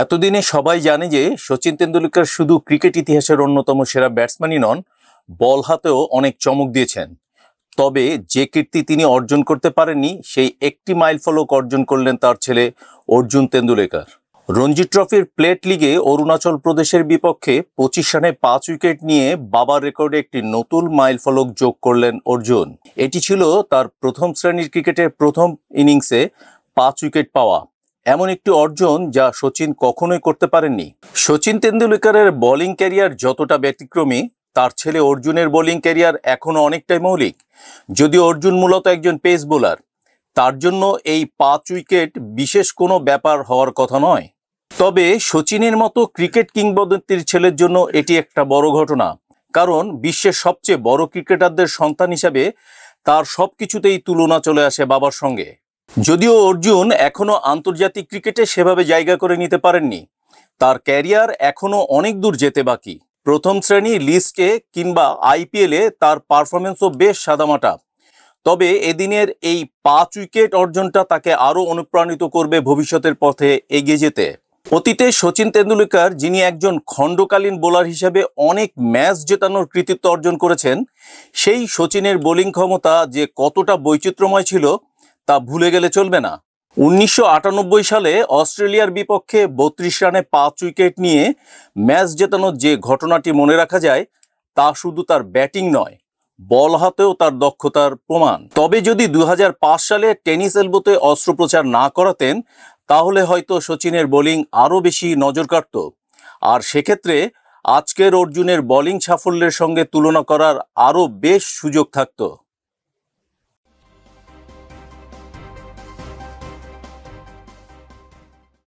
এতদিনে সবাই জানে যে সচিন তেন্ডুলকর শুধু ক্রিকেট ইতিহাসের অন্যতম সেরা ব্যাটসম্যানই নন, বল হাতেও অনেক চমক দিয়েছেন। তবে যে কীর্তি তিনি অর্জন করতে পারেননি, সেই একটি মাইলফলক অর্জন করলেন তার ছেলে অর্জুন তেন্ডুলকর। রঞ্জি ট্রফির প্লেট লিগে অরুণাচল প্রদেশের বিপক্ষে 25 রানে 5 উইকেট নিয়ে বাবার রেকর্ডে একটি নতুন মাইলফলক যোগ করলেন অর্জুন। এটি ছিল তার প্রথম শ্রেণীর ক্রিকেটের প্রথম ইনিংসে 5 উইকেট পাওয়া, এমন একটি অর্জন যা সচিন কখনোই করতে পারেননি। সচিন তেন্ডুলকরের বোলিং ক্যারিয়ার যতটা ব্যতিক্রমী, তার ছেলে অর্জুনের বোলিং ক্যারিয়ার এখনো অনেকটাই মৌলিক। যদিও অর্জুন মূলত একজন পেস বোলার, তার জন্য এই 5 উইকেট বিশেষ কোনো ব্যাপার হওয়ার কথা নয়। তবে সচিনের মতো ক্রিকেট কিংবদন্তির ছেলের জন্য এটি একটা বড় ঘটনা, কারণ বিশ্বের সবচেয়ে বড় ক্রিকেটারদের সন্তান হিসাবে তার সবকিছুতেই তুলনা চলে আসে বাবার সঙ্গে। যদিও অর্জুন এখনো আন্তর্জাতিক ক্রিকেটে সেভাবে জায়গা করে নিতে পারেননি, তার ক্যারিয়ার এখনো অনেক দূর যেতে বাকি। প্রথম শ্রেণী লিস্টে কিংবা আইপিএলে তার পারফরমেন্সও বেশ সাদামাটা। তবে এদিনের এই 5 উইকেট অর্জনটা তাকে আরও অনুপ্রাণিত করবে ভবিষ্যতের পথে এগিয়ে যেতে। অতীতে সচিন তেন্ডুলকর, যিনি একজন খণ্ডকালীন বোলার হিসেবে অনেক ম্যাচ জেতানোর কৃতিত্ব অর্জন করেছেন, সেই সচিনের বোলিং ক্ষমতা যে কতটা বৈচিত্র্যময় ছিল তা ভুলে গেলে চলবে না। 1998 সালে অস্ট্রেলিয়ার বিপক্ষে 32 রানে 5 উইকেট নিয়ে ম্যাচ জেতানোর যে ঘটনাটি মনে রাখা যায়, তা শুধু তার ব্যাটিং নয়, বল হাতেও তার দক্ষতার প্রমাণ। তবে যদি 2005 সালে টেনিস এলবোতে অস্ত্রোপচার না করাতেন, তাহলে হয়তো সচিনের বোলিং আরও বেশি নজর কাড়ত, আর সেক্ষেত্রে আজকের অর্জুনের বোলিং সাফল্যের সঙ্গে তুলনা করার আরও বেশ সুযোগ থাকতো।